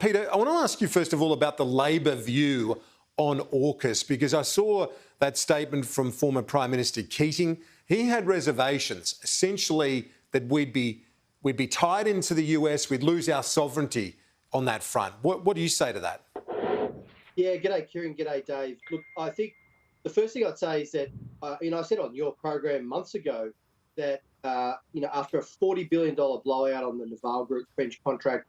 Peter, I want to ask you first of all about the Labor view on AUKUS, because I saw that statement from former Prime Minister Keating. He had reservations, essentially that we'd be tied into the US, we'd lose our sovereignty on that front. What do you say to that? Yeah, g'day, Kieran. G'day, Dave. Look, I think the first thing I'd say is that, I said on your program months ago that, after a $40 billion blowout on the Naval Group French contract,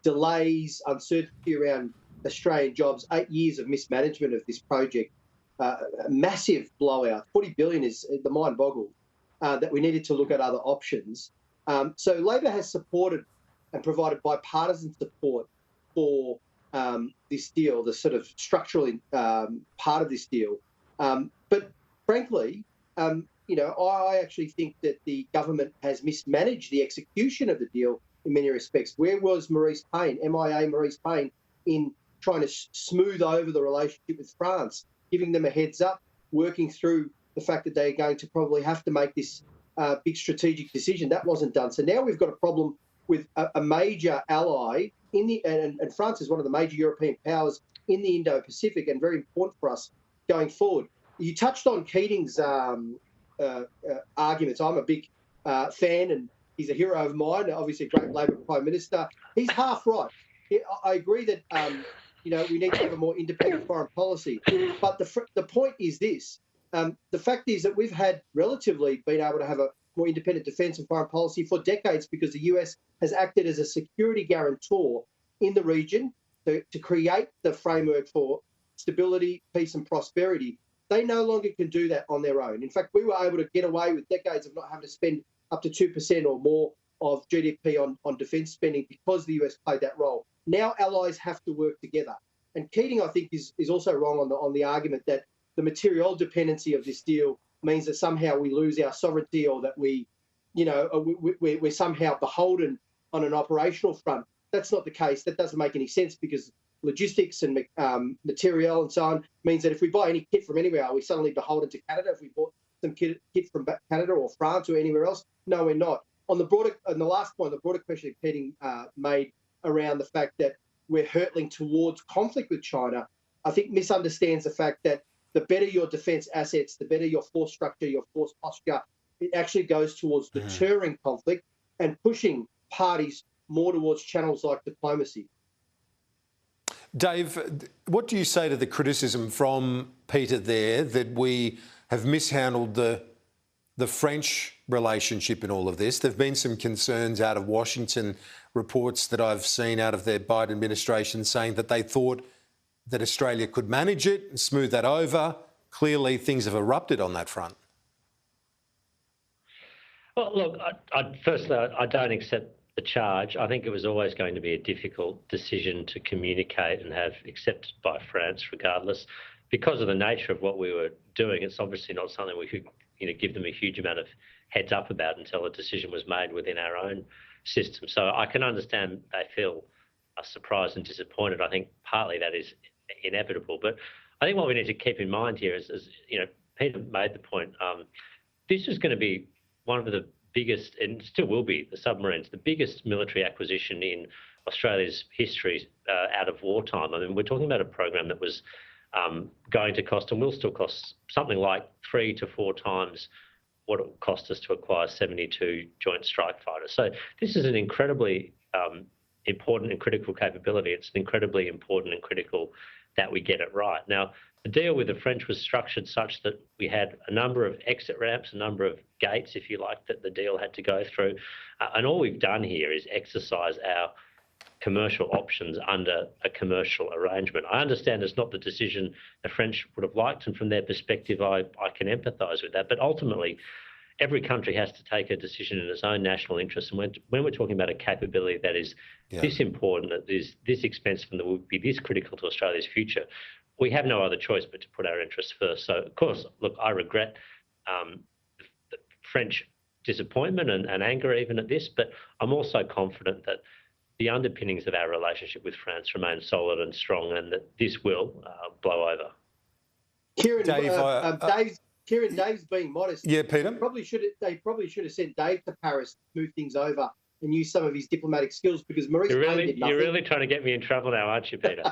delays, uncertainty around Australian jobs, 8 years of mismanagement of this project, a massive blowout. 40 billion is the mind boggled, that we needed to look at other options. So Labor has supported and provided bipartisan support for this deal, the sort of structural part of this deal. But frankly, I actually think that the government has mismanaged the execution of the deal in many respects. Where was Maurice Payne, MIA Maurice Payne, in trying to smooth over the relationship with France, giving them a heads up, working through the fact that they're going to probably have to make this big strategic decision? That wasn't done. So now we've got a problem with a major ally in the and France is one of the major European powers in the Indo-Pacific and very important for us going forward. You touched on Keating's arguments. I'm a big fan, and he's a hero of mine, obviously a great Labor Prime Minister. He's half right. I agree that we need to have a more independent foreign policy. But the point is this. The fact is that we've had relatively been able to have a more independent defence and foreign policy for decades because the US has acted as a security guarantor in the region to create the framework for stability, peace and prosperity. They no longer can do that on their own. In fact, we were able to get away with decades of not having to spend up to 2% or more of GDP on defence spending because the US played that role. Now allies have to work together. And Keating, I think, is also wrong on the argument that the material dependency of this deal means that somehow we lose our sovereignty or that we're somehow beholden on an operational front. That's not the case. That doesn't make any sense because logistics and material and so on means that if we buy any kit from anywhere, are we suddenly beholden to Canada? If we bought some kit from Canada or France or anywhere else, no, we're not. On the last point, the broader question that Keating made around the fact that we're hurtling towards conflict with China, I think misunderstands the fact that the better your defence assets, the better your force structure, your force posture, it actually goes towards deterring conflict and pushing parties more towards channels like diplomacy. Dave, what do you say to the criticism from Peter there that we have mishandled the French relationship in all of this? There have been some concerns out of Washington, reports that I've seen out of their Biden administration saying that they thought that Australia could manage it and smooth that over. Clearly, things have erupted on that front. Well, look, firstly, I don't accept the charge. I think it was always going to be a difficult decision to communicate and have accepted by France regardless. Because of the nature of what we were doing, it's obviously not something we could give them a huge amount of heads up about until a decision was made within our own system. So I can understand they feel surprised and disappointed. I think partly that is inevitable. But I think what we need to keep in mind here is Peter made the point, this is going to be one of the biggest, and still will be, the submarines, the biggest military acquisition in Australia's history out of wartime. I mean, we're talking about a program that was going to cost and will still cost something like 3 to 4 times what it will cost us to acquire 72 Joint Strike Fighters. So this is an incredibly important and critical capability. It's incredibly important and critical that we get it right. Now, the deal with the French was structured such that we had a number of exit ramps, a number of gates, if you like, that the deal had to go through. And all we've done here is exercise our commercial options under a commercial arrangement. I understand it's not the decision the French would have liked, and from their perspective, I can empathise with that. But ultimately, every country has to take a decision in its own national interest. And when we're talking about a capability that is this important, that is this expensive, and that will be this critical to Australia's future, we have no other choice but to put our interests first. So, of course, look, I regret the French disappointment and anger even at this, but I'm also confident that the underpinnings of our relationship with France remain solid and strong, and that this will blow over. Kieran, Dave's being modest. Yeah, Peter. They probably should have sent Dave to Paris to smooth things over and use some of his diplomatic skills, because Maurice Payne did nothing. You're really trying to get me in trouble now, aren't you, Peter?